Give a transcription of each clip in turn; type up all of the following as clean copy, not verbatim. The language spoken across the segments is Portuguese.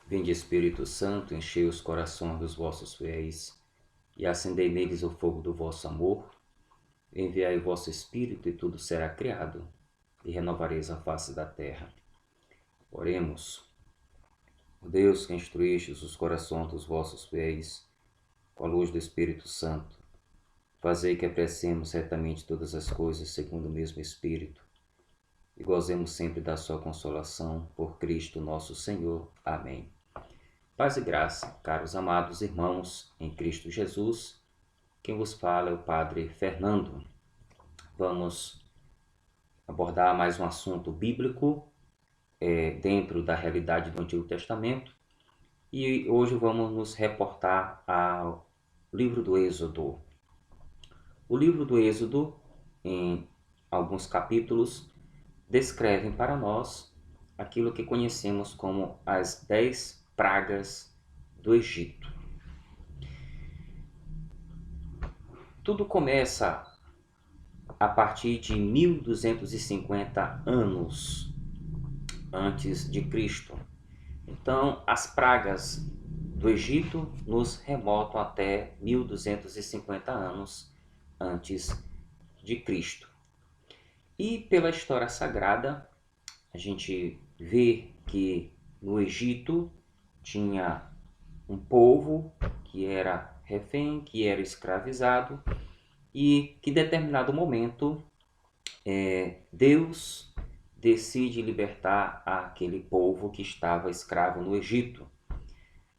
Vinde, Espírito Santo, enchei os corações dos vossos fiéis e acendei neles o fogo do vosso amor. Enviai o vosso Espírito e tudo será criado, e renovareis a face da terra. Oremos. Ó Deus, que instruístes os corações dos vossos fiéis com a luz do Espírito Santo, fazei que apreciemos certamente todas as coisas segundo o mesmo Espírito e gozemos sempre da sua consolação, por Cristo nosso Senhor. Amém. Paz e graça, caros amados irmãos em Cristo Jesus. Quem vos fala é o Padre Fernando. Vamos abordar mais um assunto bíblico dentro da realidade do Antigo Testamento. E hoje vamos nos reportar ao livro do Êxodo. O livro do Êxodo, em alguns capítulos, descrevem para nós aquilo que conhecemos como as 10 pragas do Egito. Tudo começa a partir de 1250 anos antes de Cristo. Então, as pragas do Egito nos remontam até 1250 anos antes de Cristo. E pela história sagrada, a gente vê que no Egito tinha um povo que era refém, que era escravizado, e que em determinado momento Deus decide libertar aquele povo que estava escravo no Egito.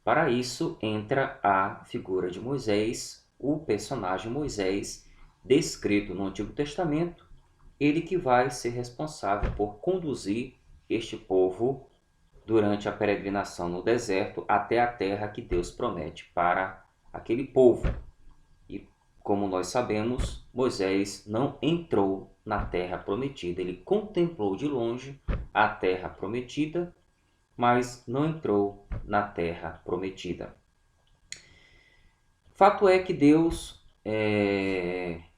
Para isso entra a figura de Moisés, o personagem Moisés, descrito no Antigo Testamento, ele que vai ser responsável por conduzir este povo durante a peregrinação no deserto até a terra que Deus promete para aquele povo. E como nós sabemos, Moisés não entrou na terra prometida. Ele contemplou de longe a terra prometida, mas não entrou na terra prometida. Fato é que Deus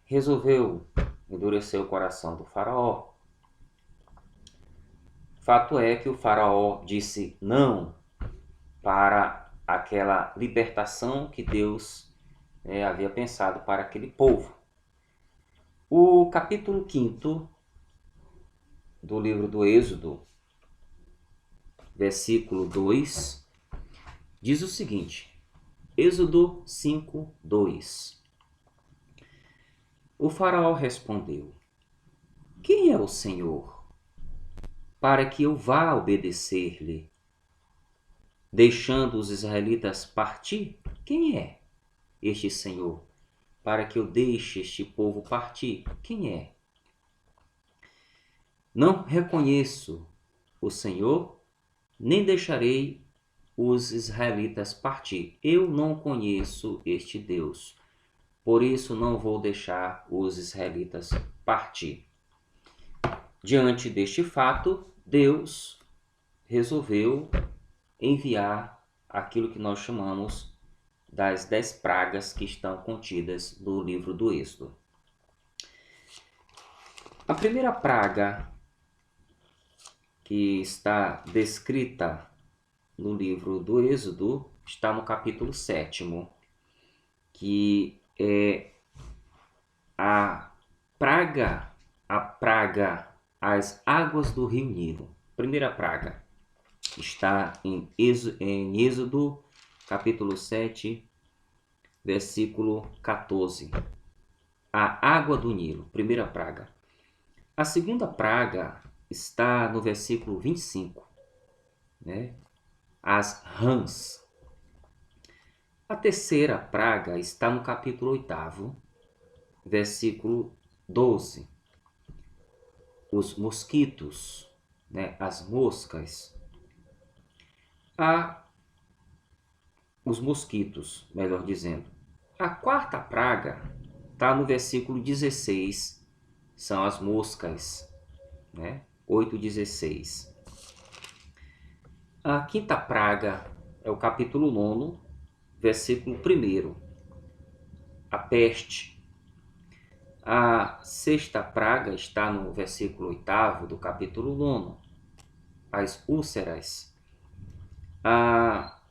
resolveu endurecer o coração do faraó. Fato é que o faraó disse não para aquela libertação que Deus havia pensado para aquele povo. O capítulo 5º do livro do Êxodo, versículo 2, diz o seguinte: Êxodo 5, 2. O faraó respondeu: Quem é o Senhor, para que eu vá obedecer-lhe, deixando os israelitas partir? Quem é este Senhor, para que eu deixe este povo partir? Quem é? Não reconheço o Senhor, nem deixarei os israelitas partir. Eu não conheço este Deus, por isso não vou deixar os israelitas partir. Diante deste fato, Deus resolveu enviar aquilo que nós chamamos das 10 pragas que estão contidas no livro do Êxodo. A primeira praga que está descrita no livro do Êxodo está no capítulo 7º, que é a praga às águas do rio Nilo. Primeira praga está em Êxodo, capítulo 7, versículo 14. A água do Nilo, primeira praga. A segunda praga está no versículo 25, né? As rãs. A terceira praga está no capítulo 8º, versículo 12. Os mosquitos, né? As moscas. Os mosquitos, melhor dizendo. A quarta praga está no versículo 16, são as moscas, né? 8:16. A quinta praga é o capítulo 9, versículo 1, a peste. A sexta praga está no versículo 8º do capítulo 9, as úlceras. A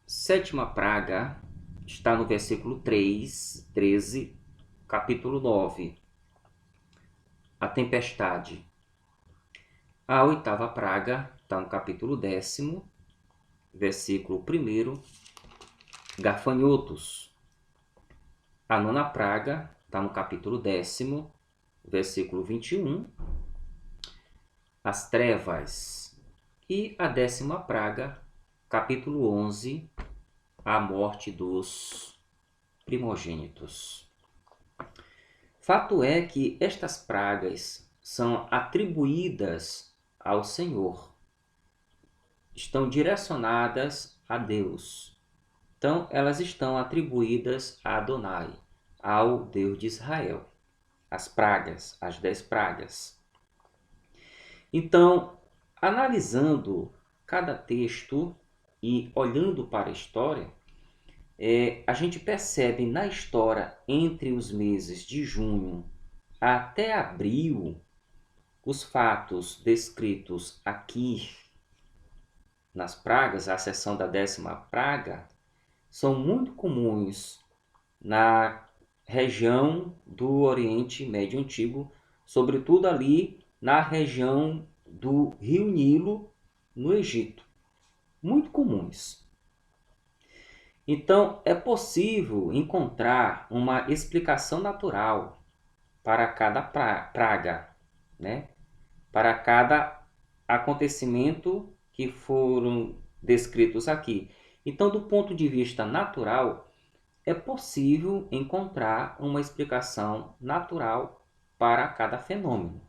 sétima praga está no versículo 13, capítulo 9. A tempestade. A oitava praga está no capítulo 10, versículo 1, gafanhotos. A nona praga está no capítulo 10, versículo 21, as trevas. E a 10ª praga, capítulo 11, a morte dos primogênitos. Fato é que estas pragas são atribuídas ao Senhor, estão direcionadas a Deus. Então, elas estão atribuídas a Adonai, ao Deus de Israel. As pragas, as 10 pragas. Então, analisando cada texto e olhando para a história, a gente percebe na história, entre os meses de junho até abril, os fatos descritos aqui nas pragas, a seção da 10ª praga, são muito comuns na região do Oriente Médio Antigo, sobretudo ali na região do Rio Nilo, no Egito. Muito comuns. Então, é possível encontrar uma explicação natural para cada praga, né? Para cada acontecimento que foram descritos aqui. Então, do ponto de vista natural, é possível encontrar uma explicação natural para cada fenômeno.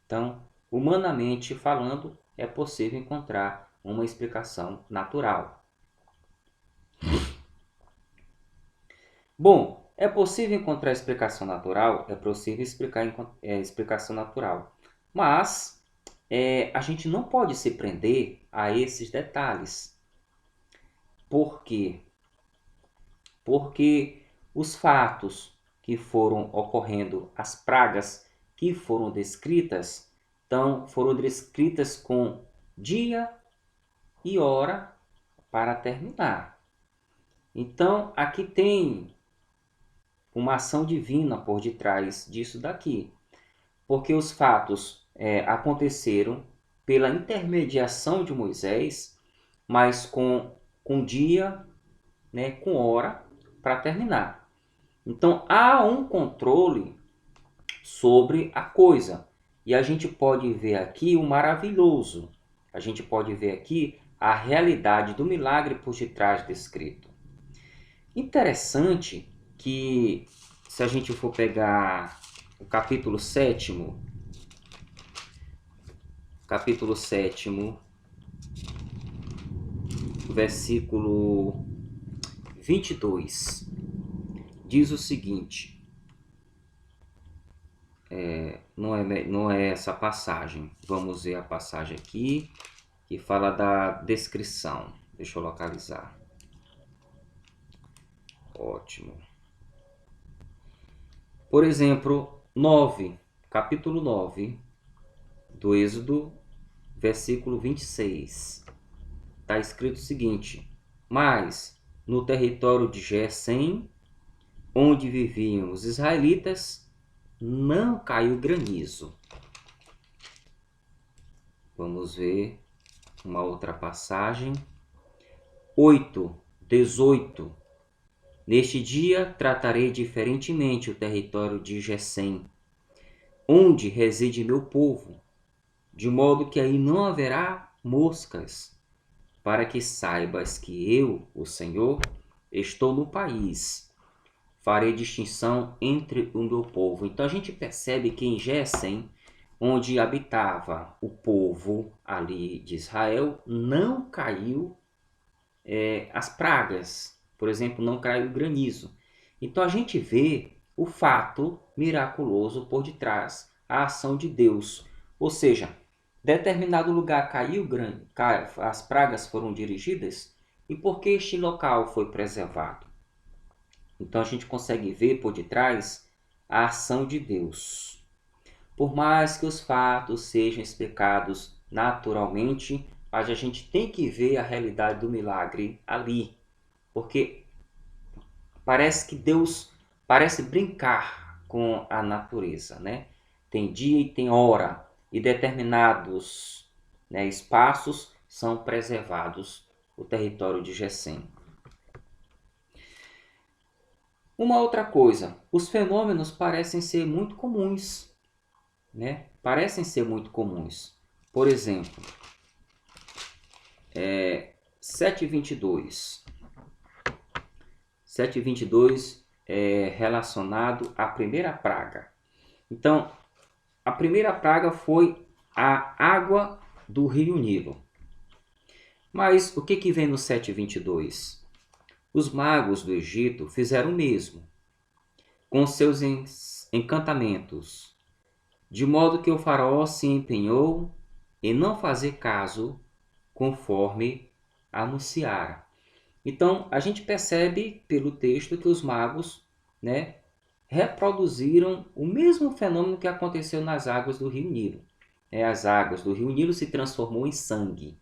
Então, humanamente falando, é possível encontrar uma explicação natural. Bom, é possível encontrar explicação natural? É possível explicar explicação natural. Mas a gente não pode se prender a esses detalhes. Por quê? Porque os fatos que foram ocorrendo, as pragas que foram descritas, então foram descritas com dia e hora para terminar. Então, aqui tem uma ação divina por detrás disso daqui. Porque os fatos aconteceram pela intermediação de Moisés, mas com dia, né, com hora para terminar. Então, há um controle sobre a coisa. E a gente pode ver aqui o maravilhoso. A gente pode ver aqui a realidade do milagre por detrás descrito. Interessante que, se a gente for pegar o capítulo 7º, versículo 22, diz o seguinte, não é essa passagem, vamos ver a passagem aqui, que fala da descrição, deixa eu localizar. Ótimo. Por exemplo, capítulo 9 do Êxodo, versículo 26. Está escrito o seguinte: mas no território de Gesem, onde viviam os israelitas, não caiu granizo. Vamos ver uma outra passagem. 18. Neste dia tratarei diferentemente o território de Gesem, onde reside meu povo, de modo que aí não haverá moscas, para que saibas que eu, o Senhor, estou no país. Farei distinção entre o meu povo. Então a gente percebe que em Gesem, onde habitava o povo ali de Israel, não caiu as pragas. Por exemplo, não caiu o granizo. Então a gente vê o fato miraculoso por detrás, a ação de Deus. Ou seja, determinado lugar caiu, as pragas foram dirigidas, e por que este local foi preservado? Então a gente consegue ver por detrás a ação de Deus. Por mais que os fatos sejam explicados naturalmente, mas a gente tem que ver a realidade do milagre ali, porque parece que Deus parece brincar com a natureza, né? Tem dia e tem hora, e determinados, né, espaços são preservados, o território de Gessém. Uma outra coisa, os fenômenos parecem ser muito comuns, né? Parecem ser muito comuns. Por exemplo, 7:22. 7:22 é relacionado à primeira praga. Então, a primeira praga foi a água do rio Nilo. Mas o que vem no 7:22? Os magos do Egito fizeram o mesmo, com seus encantamentos, de modo que o faraó se empenhou em não fazer caso conforme anunciara. Então, a gente percebe pelo texto que os magos, né, reproduziram o mesmo fenômeno que aconteceu nas águas do rio Nilo. As águas do rio Nilo se transformou em sangue.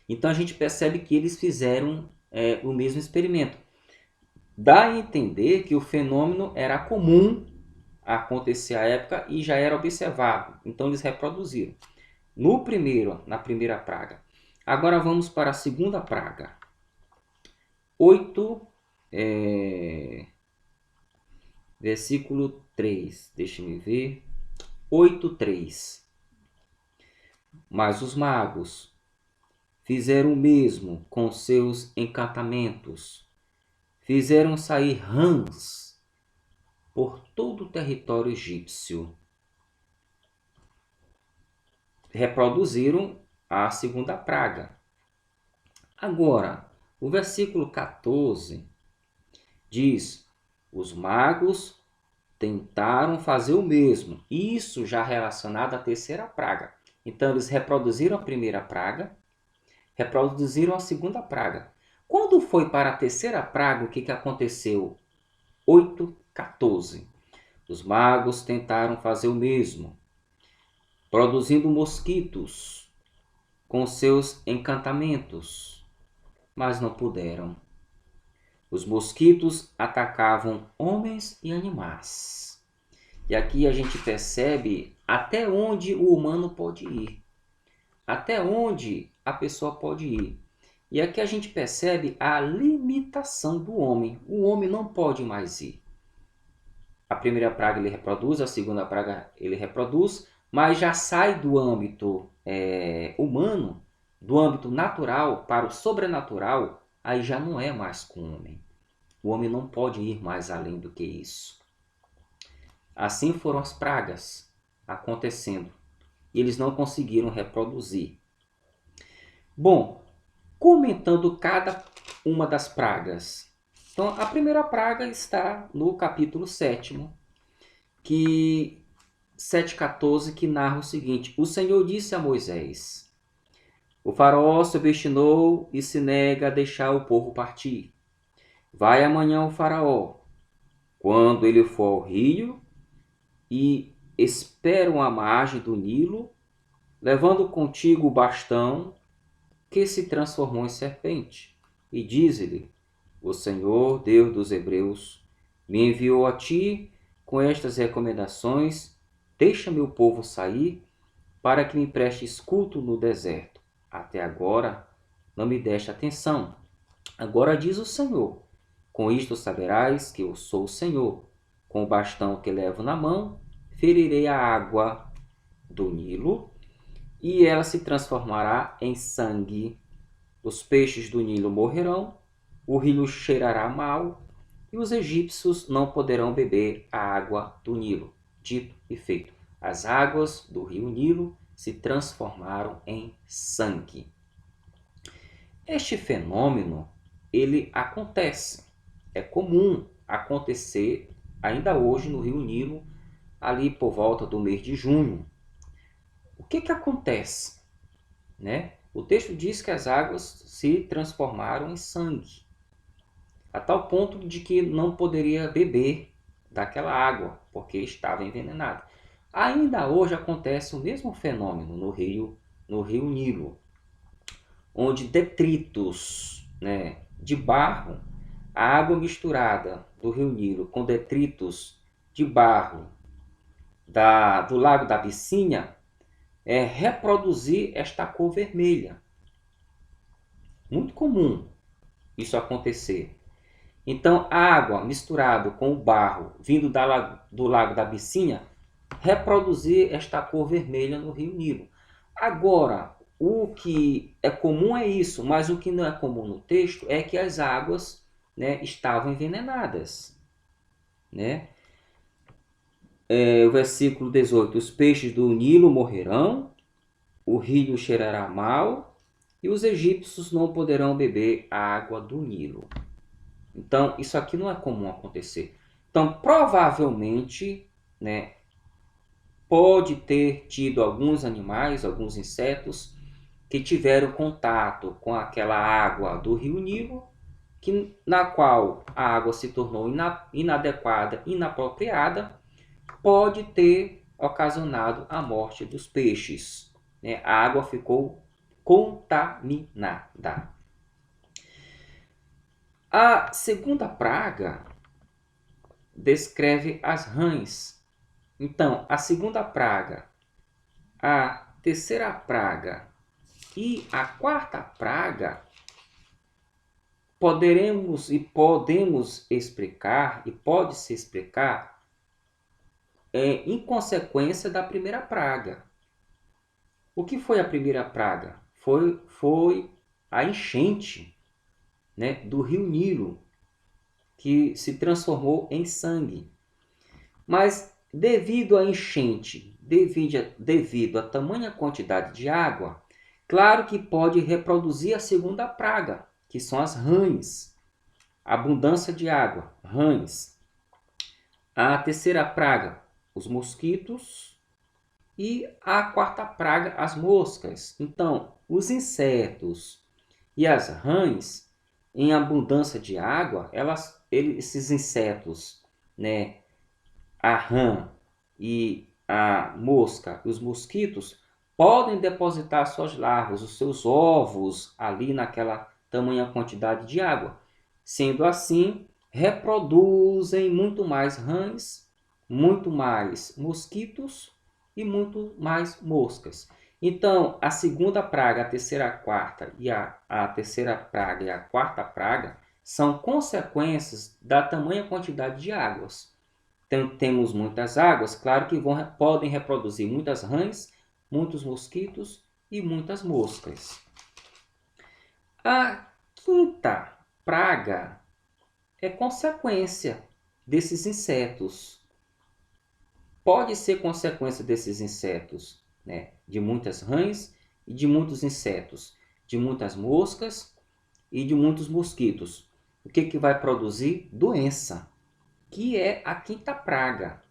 Então, a gente percebe que eles fizeram o mesmo experimento. Dá a entender que o fenômeno era comum a acontecer à época e já era observado. Então, eles reproduziram. Na primeira praga. Agora vamos para a segunda praga. 8, versículo 3. Deixa-me ver. 8:3. Mas os magos fizeram o mesmo com seus encantamentos. Fizeram sair rãs por todo o território egípcio. Reproduziram a segunda praga. Agora, o versículo 14 diz: os magos tentaram fazer o mesmo. Isso já relacionado à terceira praga. Então, eles reproduziram a primeira praga, reproduziram a segunda praga. Quando foi para a terceira praga, o que aconteceu? 8:14. Os magos tentaram fazer o mesmo, produzindo mosquitos com seus encantamentos, mas não puderam. Os mosquitos atacavam homens e animais. E aqui a gente percebe até onde o humano pode ir. Até onde a pessoa pode ir. E aqui a gente percebe a limitação do homem. O homem não pode mais ir. A primeira praga ele reproduz, a segunda praga ele reproduz, mas já sai do âmbito humano, do âmbito natural para o sobrenatural, aí já não é mais com o homem. O homem não pode ir mais além do que isso. Assim foram as pragas acontecendo. E eles não conseguiram reproduzir. Bom, comentando cada uma das pragas. Então, a primeira praga está no capítulo 7, que 7:14, que narra o seguinte: o Senhor disse a Moisés: o faraó se obstinou e se nega a deixar o povo partir. Vai amanhã o faraó, quando ele for ao rio, e esperam à margem do Nilo, levando contigo o bastão que se transformou em serpente. E diz-lhe: o Senhor, Deus dos Hebreus, me enviou a ti com estas recomendações: deixa meu povo sair, para que me prestes culto no deserto. Até agora não me deste atenção. Agora diz o Senhor: com isto saberás que eu sou o Senhor. Com o bastão que levo na mão, ferirei a água do Nilo, e ela se transformará em sangue. Os peixes do Nilo morrerão, o rio cheirará mal, e os egípcios não poderão beber a água do Nilo. Dito e feito. As águas do rio Nilo se transformaram em sangue. Este fenômeno, ele acontece. É comum acontecer ainda hoje no rio Nilo, ali por volta do mês de junho. O que acontece? O texto diz que as águas se transformaram em sangue, a tal ponto de que não poderia beber daquela água, porque estava envenenada. Ainda hoje acontece o mesmo fenômeno no rio Nilo. onde detritos, né, de barro, a água misturada do rio Nilo com detritos de barro do lago da Abissínia, reproduzir esta cor vermelha. Muito comum isso acontecer. Então, a água misturada com o barro vindo do lago da Abissínia reproduzir esta cor vermelha no rio Nilo. Agora, o que é comum é isso, mas o que não é comum no texto é que as águas, né, estavam envenenadas, né? O versículo 18: os peixes do Nilo morrerão, o rio cheirará mal, e os egípcios não poderão beber a água do Nilo. Então, isso aqui não é comum acontecer. Então, provavelmente, né, pode ter tido alguns animais, alguns insetos, que tiveram contato com aquela água do rio Nilo, na qual a água se tornou inadequada, inapropriada, pode ter ocasionado a morte dos peixes, né? A água ficou contaminada. A segunda praga descreve as rãs. Então, a segunda praga, a terceira praga e a quarta praga podemos explicar, e pode-se explicar, em consequência da primeira praga. O que foi a primeira praga? Foi a enchente, né, do rio Nilo, que se transformou em sangue. Mas devido à enchente, devido à tamanha quantidade de água, claro que pode reproduzir a segunda praga, que são as rãs. Abundância de água, rãs. A terceira praga, os mosquitos. E a quarta praga, as moscas. Então, os insetos e as rãs, em abundância de água, esses insetos, né, a rã e a mosca e os mosquitos, podem depositar suas larvas, os seus ovos, ali naquela tamanha quantidade de água. Sendo assim, reproduzem muito mais rãs, muito mais mosquitos e muito mais moscas. Então, a segunda praga, a terceira, a quarta e a terceira praga e a quarta praga são consequências da tamanha quantidade de águas. Então, temos muitas águas, claro que podem reproduzir muitas rãs, muitos mosquitos e muitas moscas. A quinta praga é consequência desses insetos. Pode ser consequência desses insetos, né? De muitas rãs e de muitos insetos, de muitas moscas e de muitos mosquitos. O que vai produzir? Doença, que é a quinta praga,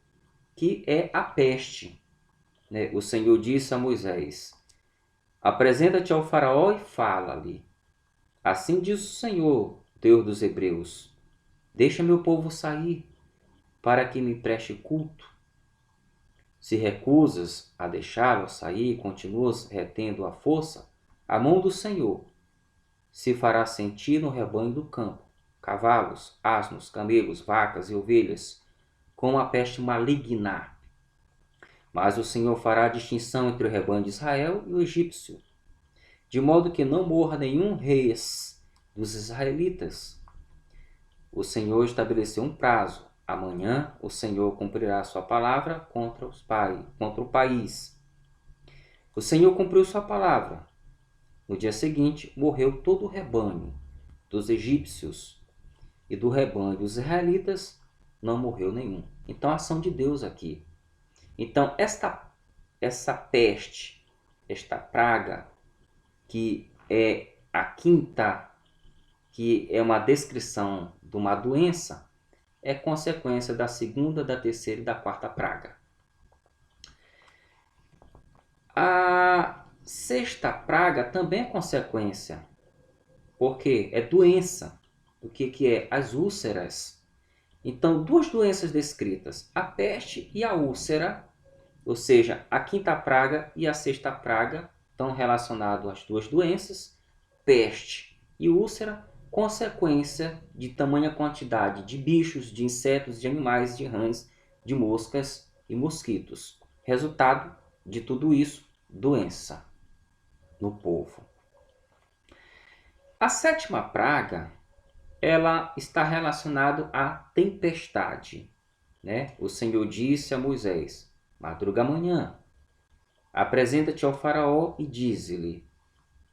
que é a peste, né? O Senhor disse a Moisés: apresenta-te ao faraó e fala-lhe. Assim diz o Senhor, Deus dos Hebreus: deixa meu povo sair, para que me preste culto. Se recusas a deixá-lo sair e continuas retendo a força, a mão do Senhor se fará sentir no rebanho do campo, cavalos, asnos, camelos, vacas e ovelhas, com a peste maligna. Mas o Senhor fará distinção entre o rebanho de Israel e o egípcio, de modo que não morra nenhum rei dos israelitas. O Senhor estabeleceu um prazo. Amanhã o Senhor cumprirá sua palavra contra o país. O Senhor cumpriu sua palavra. No dia seguinte, morreu todo o rebanho dos egípcios, e do rebanho dos israelitas não morreu nenhum. Então, a ação de Deus aqui. Então, essa peste, esta praga, que é a quinta, que é uma descrição de uma doença, é consequência da segunda, da terceira e da quarta praga. A sexta praga também é consequência, porque é doença. O que é? As úlceras. Então, duas doenças descritas, a peste e a úlcera, ou seja, a quinta praga e a sexta praga estão relacionadas às duas doenças, peste e úlcera, consequência de tamanha quantidade de bichos, de insetos, de animais, de rãs, de moscas e mosquitos. Resultado de tudo isso, doença no povo. A sétima praga, ela está relacionada à tempestade, né? O Senhor disse a Moisés: madruga amanhã, apresenta-te ao faraó e dize-lhe: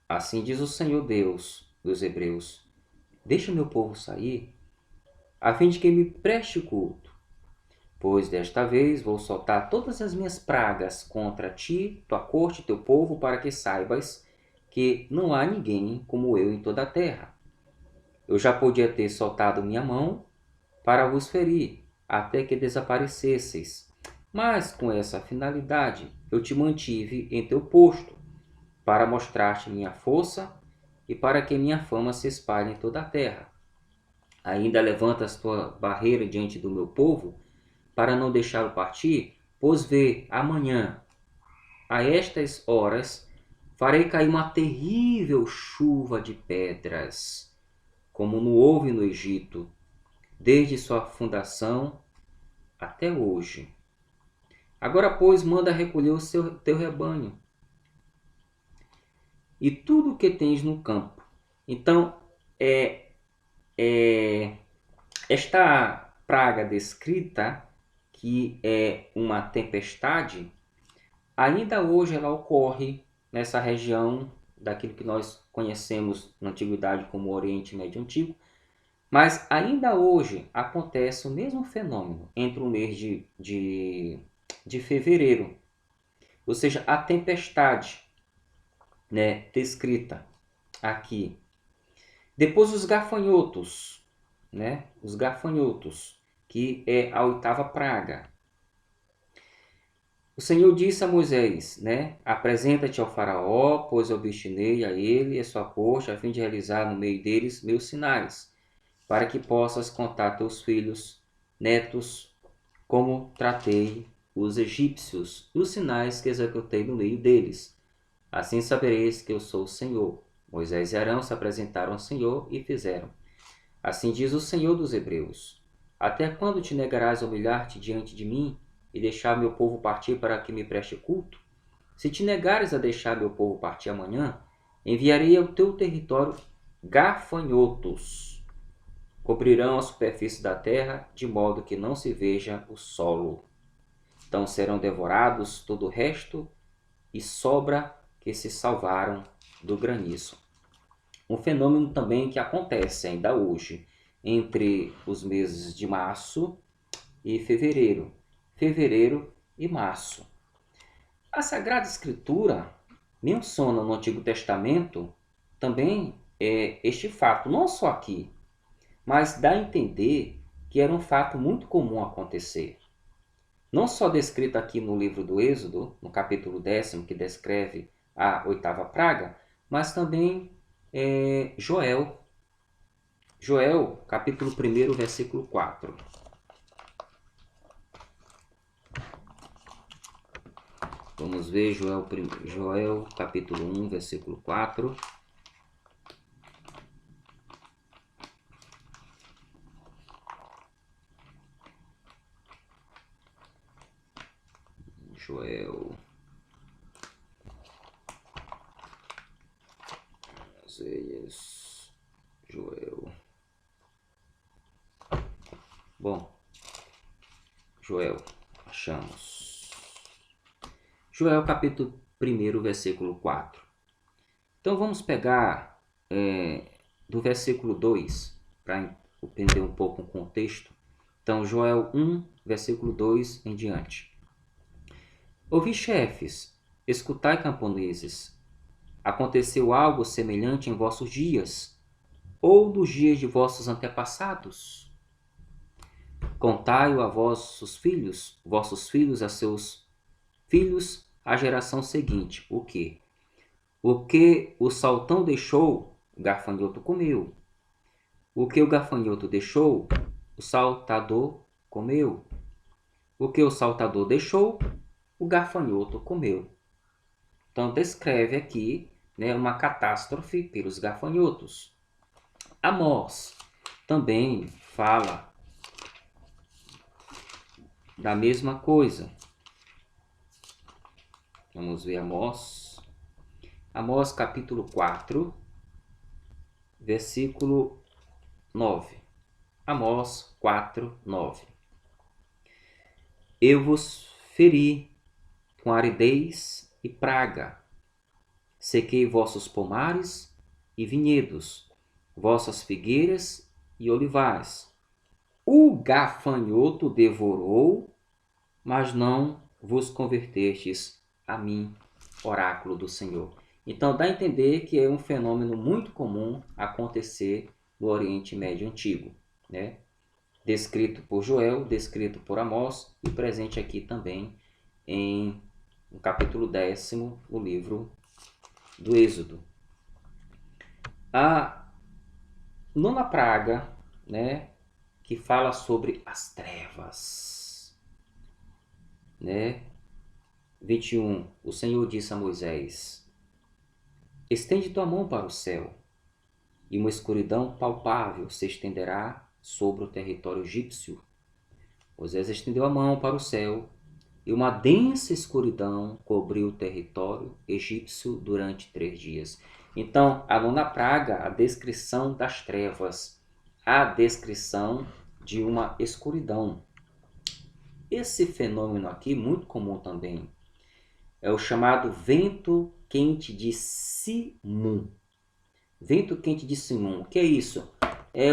assim diz o Senhor Deus dos Hebreus: deixa meu povo sair, a fim de que me preste culto, pois desta vez vou soltar todas as minhas pragas contra ti, tua corte e teu povo, para que saibas que não há ninguém como eu em toda a terra. Eu já podia ter soltado minha mão para vos ferir, até que desaparecesseis. Mas com essa finalidade eu te mantive em teu posto, para mostrar-te minha força e para que minha fama se espalhe em toda a terra. Ainda levantas tua barreira diante do meu povo, para não deixá-lo partir? Pois vê, amanhã, a estas horas, farei cair uma terrível chuva de pedras, como não houve no Egito, desde sua fundação até hoje. Agora, pois, manda recolher o teu rebanho e tudo o que tens no campo. Então, esta praga descrita, que é uma tempestade, ainda hoje ela ocorre nessa região daquilo que nós conhecemos na Antiguidade como Oriente Médio Antigo, mas ainda hoje acontece o mesmo fenômeno entre o mês de fevereiro, ou seja, a tempestade, né, descrita aqui. Depois os gafanhotos, né, os gafanhotos, que é a oitava praga. O Senhor disse a Moisés, né, apresenta-te ao faraó, pois eu destinei a ele e a sua corte, a fim de realizar no meio deles meus sinais, para que possas contar teus filhos, netos, como tratei os egípcios, e os sinais que executei no meio deles. Assim sabereis que eu sou o Senhor. Moisés e Arão se apresentaram ao Senhor e fizeram: assim diz o Senhor dos Hebreus: até quando te negarás a humilhar-te diante de mim e deixar meu povo partir para que me preste culto? Se te negares a deixar meu povo partir amanhã, enviarei ao teu território gafanhotos. Cobrirão a superfície da terra, de modo que não se veja o solo. Então serão devorados todo o resto e sobra que se salvaram do granizo. Um fenômeno também que acontece ainda hoje entre os meses de março e fevereiro. Fevereiro e março. A Sagrada Escritura menciona no Antigo Testamento também este fato, não só aqui, mas dá a entender que era um fato muito comum acontecer. Não só descrito aqui no livro do Êxodo, no capítulo 10, que descreve a oitava praga, mas também Joel. Joel, capítulo 1, versículo 4. Vamos ver Joel capítulo 1, versículo 4. Joel. Joel. Bom, Joel, achamos. Joel capítulo 1, versículo 4. Então vamos pegar do versículo 2, para entender um pouco o contexto. Então, Joel 1, versículo 2 em diante. Ouvi, chefes, escutai, camponeses. Aconteceu algo semelhante em vossos dias, ou nos dias de vossos antepassados? Contai-o a vossos filhos a seus filhos, a geração seguinte. O quê? O que o saltão deixou, o gafanhoto comeu. O que o gafanhoto deixou, o saltador comeu. O que o saltador deixou, o gafanhoto comeu. Então descreve aqui né, uma catástrofe pelos gafanhotos. Amós também fala da mesma coisa. Vamos ver Amós. Amós capítulo 4, versículo 9. Amós 4, 9. Eu vos feri com aridez e praga, sequei vossos pomares e vinhedos, vossas figueiras e olivares. O gafanhoto devorou, mas não vos convertestes a mim, oráculo do Senhor. Então dá a entender que é um fenômeno muito comum acontecer no Oriente Médio Antigo, né? Descrito por Joel, descrito por Amós e presente aqui também em no capítulo 10º, o livro do Êxodo. A nona praga, né, que fala sobre as trevas, né? 21. O Senhor disse a Moisés: estende tua mão para o céu, e uma escuridão palpável se estenderá sobre o território egípcio. Moisés estendeu a mão para o céu, e uma densa escuridão cobriu o território egípcio durante 3 dias. Então, a nona praga, a descrição das trevas, a descrição de uma escuridão. Esse fenômeno aqui, muito comum também, é o chamado vento quente de Simum. Vento quente de Simum, o que é isso?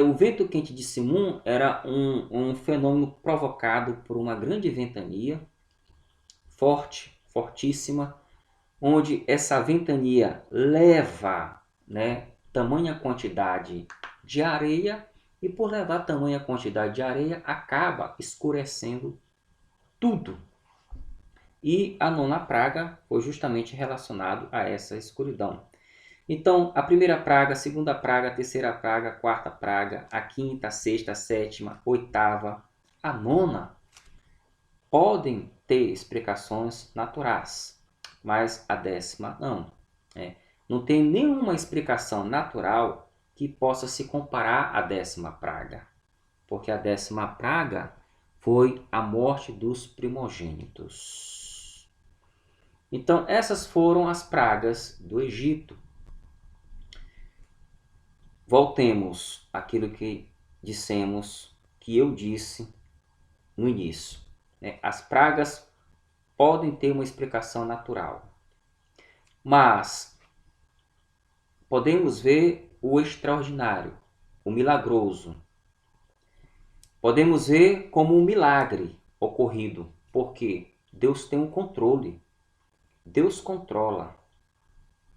O vento quente de Simum era um fenômeno provocado por uma grande ventania, forte, fortíssima, onde essa ventania leva, né, tamanha quantidade de areia, e por levar tamanha quantidade de areia, acaba escurecendo tudo. E a nona praga foi justamente relacionado a essa escuridão. Então, a primeira praga, a segunda praga, a terceira praga, a quarta praga, a quinta, a sexta, a sétima, a oitava, a nona, podem ter explicações naturais, mas a 10ª não. Não tem nenhuma explicação natural que possa se comparar à 10ª praga, porque a 10ª praga foi a morte dos primogênitos. Então, essas foram as pragas do Egito. Voltemos àquilo que dissemos, que eu disse no início. As pragas podem ter uma explicação natural, mas podemos ver o extraordinário, o milagroso. Podemos ver como um milagre ocorrido, porque Deus tem um controle. Deus controla,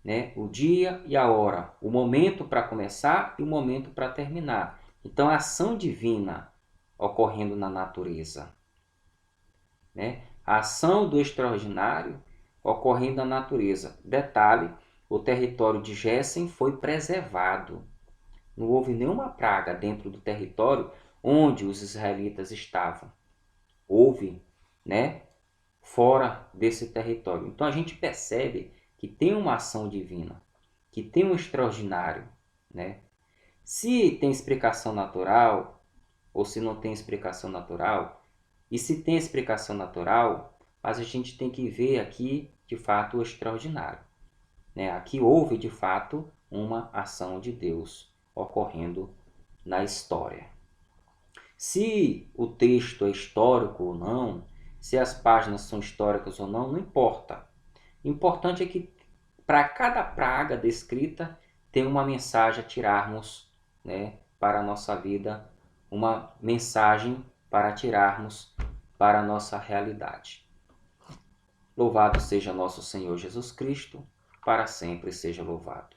né, o dia e a hora, o momento para começar e o momento para terminar. Então, a ação divina ocorrendo na natureza, né? A ação do extraordinário ocorrendo na natureza. Detalhe, o território de Gésem foi preservado. Não houve nenhuma praga dentro do território onde os israelitas estavam. Houve, né, fora desse território. Então a gente percebe que tem uma ação divina, que tem um extraordinário, né? Se tem explicação natural ou se não tem explicação natural, e se tem explicação natural, mas a gente tem que ver aqui de fato o extraordinário, né? Aqui houve de fato uma ação de Deus ocorrendo na história. Se o texto é histórico ou não, se as páginas são históricas ou não, não importa. O importante é que para cada praga descrita tem uma mensagem a tirarmos, né, para a nossa vida, uma mensagem para tirarmos para a nossa realidade. Louvado seja nosso Senhor Jesus Cristo, para sempre seja louvado.